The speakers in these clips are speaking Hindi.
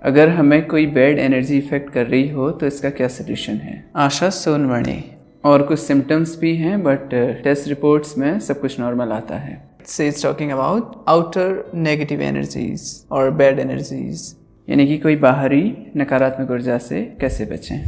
अगर हमें कोई बैड एनर्जी इफेक्ट कर रही हो तो इसका क्या सोल्यूशन है? आशा सोनवणे। और कुछ सिम्टम्स भी हैं बट टेस्ट रिपोर्ट्स में सब कुछ नॉर्मल आता है। It's talking about outer negative energies or bad energies. यानी कि कोई बाहरी नकारात्मक ऊर्जा से कैसे बचें।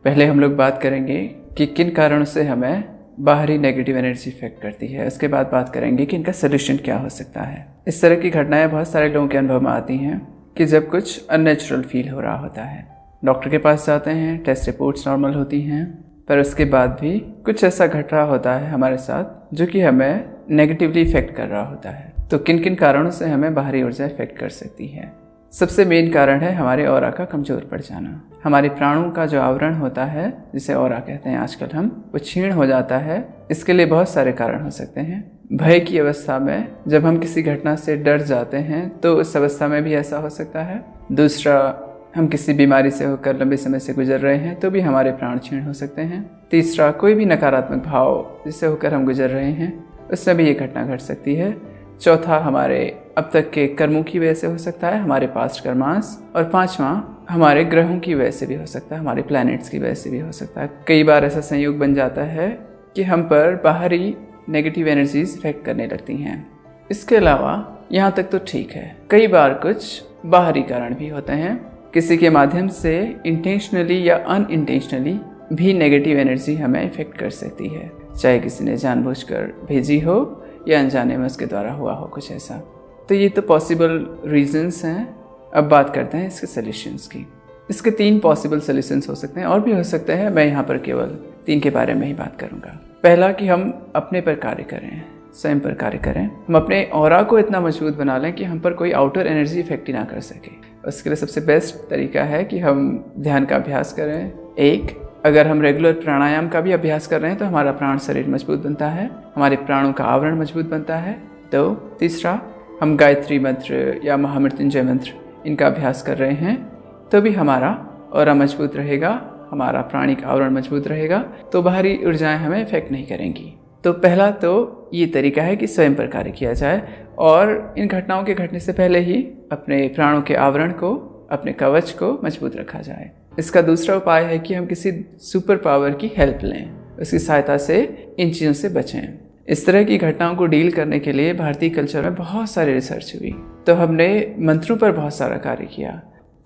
पहले हम लोग बात करेंगे कि किन कारणों से हमें बाहरी नेगेटिव एनर्जी इफेक्ट करती है। उसके बाद बात करेंगे कि इनका सोल्यूशन क्या हो सकता है। इस तरह की घटनाएं बहुत सारे लोगों के अनुभव में आती हैं कि जब कुछ अननेचुरल फील हो रहा होता है, डॉक्टर के पास जाते हैं, टेस्ट रिपोर्ट्स नॉर्मल होती हैं, पर उसके बाद भी कुछ ऐसा घट रहा होता है हमारे साथ जो कि हमें नेगेटिवली इफेक्ट कर रहा होता है। तो किन किन कारणों से हमें बाहरी ऊर्जा इफेक्ट कर सकती है? सबसे मेन कारण है हमारे ऑरा का कमज़ोर पड़ जाना। हमारे प्राणों का जो आवरण होता है, जिसे ऑरा कहते हैं आजकल हम, वो क्षीण हो जाता है। इसके लिए बहुत सारे कारण हो सकते हैं। भय की अवस्था में जब हम किसी घटना से डर जाते हैं तो उस अवस्था में भी ऐसा हो सकता है। दूसरा, हम किसी बीमारी से होकर लंबे समय से गुजर रहे हैं तो भी हमारे प्राण क्षीण हो सकते हैं। तीसरा, कोई भी नकारात्मक भाव जिससे होकर हम गुजर रहे हैं उससे भी ये घटना घट सकती है। चौथा, हमारे अब तक के कर्मों की वजह से हो सकता है, हमारे पास्ट कर्मास। और पांचवा, हमारे ग्रहों की वजह से भी हो सकता है, हमारे प्लैनेट्स की वजह से भी हो सकता है। कई बार ऐसा संयोग बन जाता है कि हम पर बाहरी नेगेटिव एनर्जीज इफेक्ट करने लगती हैं। इसके अलावा यहाँ तक तो ठीक है, कई बार कुछ बाहरी कारण भी होते हैं। किसी के माध्यम से इंटेंशनली या अनइंटेंशनली भी नेगेटिव एनर्जी हमें इफेक्ट कर सकती है, चाहे किसी ने जानबूझकर भेजी हो या अनजाने में उसके द्वारा हुआ हो कुछ ऐसा। तो ये तो पॉसिबल रीजंस हैं। अब बात करते हैं इसके सॉल्यूशंस की। इसके 3 पॉसिबल सॉल्यूशंस हो सकते हैं, और भी हो सकते हैं। मैं यहाँ पर केवल 3 के बारे में ही बात करूँगा। पहला कि हम अपने पर कार्य करें, स्वयं पर कार्य करें। हम अपने ऑरा को इतना मजबूत बना लें कि हम पर कोई आउटर एनर्जी इफेक्ट ही ना कर सके। उसके लिए सबसे बेस्ट तरीका है कि हम ध्यान का अभ्यास करें। एक, अगर हम रेगुलर प्राणायाम का भी अभ्यास कर रहे हैं तो हमारा प्राण शरीर मजबूत बनता है, हमारे प्राणों का आवरण मजबूत बनता है। 2, तीसरा, हम गायत्री मंत्र या महामृत्युंजय मंत्र इनका अभ्यास कर रहे हैं तो भी हमारा ऑरा मजबूत रहेगा, हमारा प्राणिक आवरण मजबूत रहेगा, तो बाहरी ऊर्जाएं हमें इफेक्ट नहीं करेंगी। तो पहला तो ये तरीका है कि स्वयं पर कार्य किया जाए और इन घटनाओं के घटने से पहले ही अपने प्राणों के आवरण को, अपने कवच को मजबूत रखा जाए। इसका दूसरा उपाय है कि हम किसी सुपर पावर की हेल्प लें, उसकी सहायता से इन चीज़ों से बचें। इस तरह की घटनाओं को डील करने के लिए भारतीय कल्चर में बहुत सारी रिसर्च हुई, तो हमने मंत्रों पर बहुत सारा कार्य किया।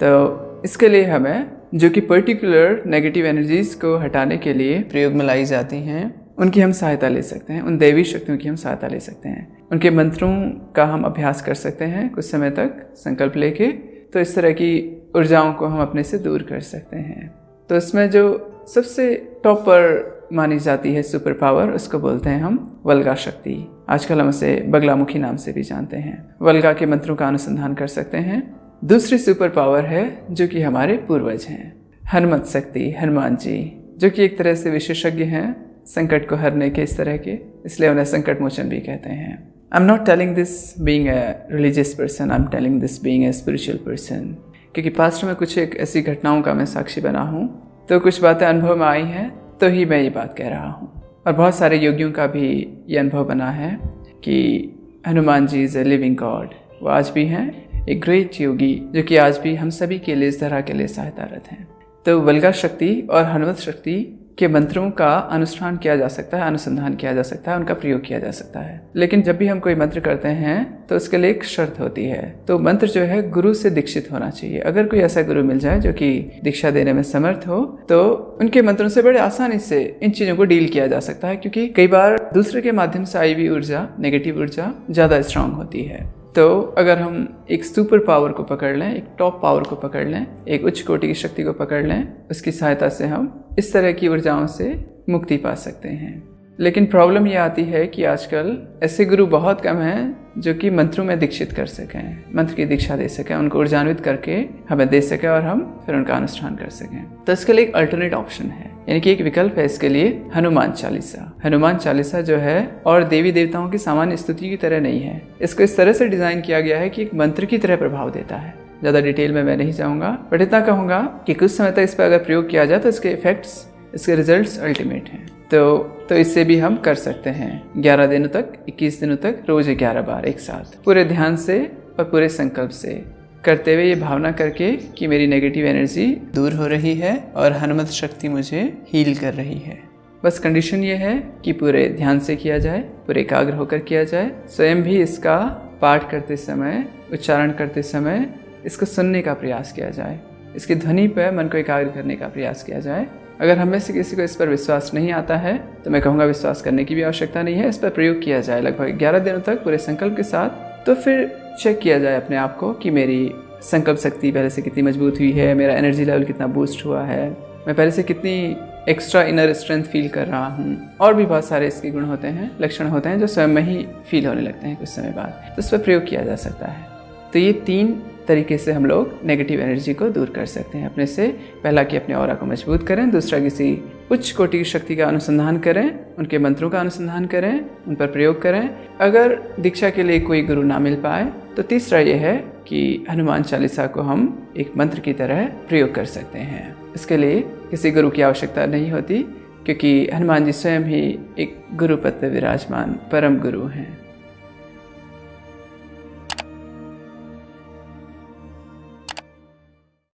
तो इसके लिए हमें जो कि पर्टिकुलर नेगेटिव एनर्जीज को हटाने के लिए प्रयोग में लाई जाती हैं, उनकी हम सहायता ले सकते हैं, उन दैवी शक्तियों की हम सहायता ले सकते हैं। उनके मंत्रों का हम अभ्यास कर सकते हैं कुछ समय तक संकल्प लेके। तो इस तरह की ऊर्जाओं को हम अपने से दूर कर सकते हैं। तो इसमें जो सबसे टॉप पर मानी जाती है सुपर पावर, उसको बोलते हैं हम वल्गा शक्ति। आजकल हम उसे बगलामुखी नाम से भी जानते हैं। वल्गा के मंत्रों का अनुसंधान कर सकते हैं। दूसरी सुपर पावर है जो कि हमारे पूर्वज हैं, हनुमत शक्ति, हनुमान जी, जो कि एक तरह से विशेषज्ञ हैं संकट को हरने के इस तरह के, इसलिए उन्हें संकट मोचन भी कहते हैं। I am not telling this being a religious person, I am telling this being a spiritual person, क्योंकि पास्ट में कुछ एक ऐसी घटनाओं का मैं साक्षी बना हूँ, तो कुछ बातें अनुभव में आई हैं तो ही मैं ये बात कह रहा हूँ। और बहुत सारे योगियों का भी ये अनुभव बना है कि Hanuman ji is a living God. वो आज भी हैं एक ग्रेट योगी जो कि आज भी हम सभी के लिए, इस तरह के लिए सहायतारत हैं। तो वल्गा शक्ति और हनुमत शक्ति के मंत्रों का अनुष्ठान किया जा सकता है, अनुसंधान किया जा सकता है, उनका प्रयोग किया जा सकता है। लेकिन जब भी हम कोई मंत्र करते हैं तो उसके लिए एक शर्त होती है। तो मंत्र जो है गुरु से दीक्षित होना चाहिए। अगर कोई ऐसा गुरु मिल जाए जो कि दीक्षा देने में समर्थ हो तो उनके मंत्रों से बड़े आसानी से इन चीजों को डील किया जा सकता है, क्योंकि कई बार दूसरे के माध्यम से आई हुई ऊर्जा, नेगेटिव ऊर्जा ज्यादा स्ट्रांग होती है। तो अगर हम एक सुपर पावर को पकड़ लें, एक टॉप पावर को पकड़ लें, एक उच्च कोटि की शक्ति को पकड़ लें, उसकी सहायता से हम इस तरह की ऊर्जाओं से मुक्ति पा सकते हैं। लेकिन प्रॉब्लम ये आती है कि आजकल ऐसे गुरु बहुत कम हैं जो कि मंत्रों में दीक्षित कर सकें, मंत्र की दीक्षा दे सकें, उनको ऊर्जान्वित करके हमें दे सकें और हम फिर उनका अनुष्ठान कर सकें। तो इसके लिए एक अल्टरनेट ऑप्शन है, यानी कि एक विकल्प है इसके लिए, हनुमान चालीसा। हनुमान चालीसा जो है और देवी देवताओं की सामान्य स्तुति की तरह नहीं है। इसको इस तरह से डिजाइन किया गया है कि एक मंत्र की तरह प्रभाव देता है। ज़्यादा डिटेल में मैं नहीं जाऊँगा, बट इतना कहूँगा कि कुछ समय तक इस पर अगर प्रयोग किया जाए तो इसके इफेक्ट्स, इसके रिजल्ट्स अल्टीमेट हैं। तो इससे भी हम कर सकते हैं 11 दिनों तक, 21 दिनों तक, रोज 11 बार एक साथ, पूरे ध्यान से और पूरे संकल्प से। करते हुए ये भावना करके कि मेरी नेगेटिव एनर्जी दूर हो रही है और हनुमत शक्ति मुझे हील कर रही है। बस कंडीशन ये है कि पूरे ध्यान से किया जाए, पूरे एकाग्र होकर किया जाए। स्वयं भी इसका पाठ करते समय, उच्चारण करते समय इसको सुनने का प्रयास किया जाए, इसकी ध्वनि पर मन को एकाग्र करने का प्रयास किया जाए। अगर हम में से किसी को इस पर विश्वास नहीं आता है तो मैं कहूँगा विश्वास करने की भी आवश्यकता नहीं है, इस पर प्रयोग किया जाए लगभग 11 दिनों तक पूरे संकल्प के साथ। तो फिर चेक किया जाए अपने आप को कि मेरी संकल्प शक्ति पहले से कितनी मजबूत हुई है, मेरा एनर्जी लेवल कितना बूस्ट हुआ है, मैं पहले से कितनी एक्स्ट्रा इनर स्ट्रेंथ फील कर रहा हूँ। और भी बहुत सारे इसके गुण होते हैं, लक्षण होते हैं जो स्वयं में ही फील होने लगते हैं कुछ समय बाद, तो इस पर प्रयोग किया जा सकता है। तो ये 3 तरीके से हम लोग नेगेटिव एनर्जी को दूर कर सकते हैं अपने से। पहला कि अपने ऑरा को मजबूत करें, दूसरा किसी उच्च कोटि की शक्ति का अनुसंधान करें, उनके मंत्रों का अनुसंधान करें, उन पर प्रयोग करें। अगर दीक्षा के लिए कोई गुरु ना मिल पाए तो तीसरा ये है कि हनुमान चालीसा को हम एक मंत्र की तरह प्रयोग कर सकते हैं। इसके लिए किसी गुरु की आवश्यकता नहीं होती, क्योंकि हनुमान जी स्वयं ही एक गुरु पद पर विराजमान परम गुरु हैं।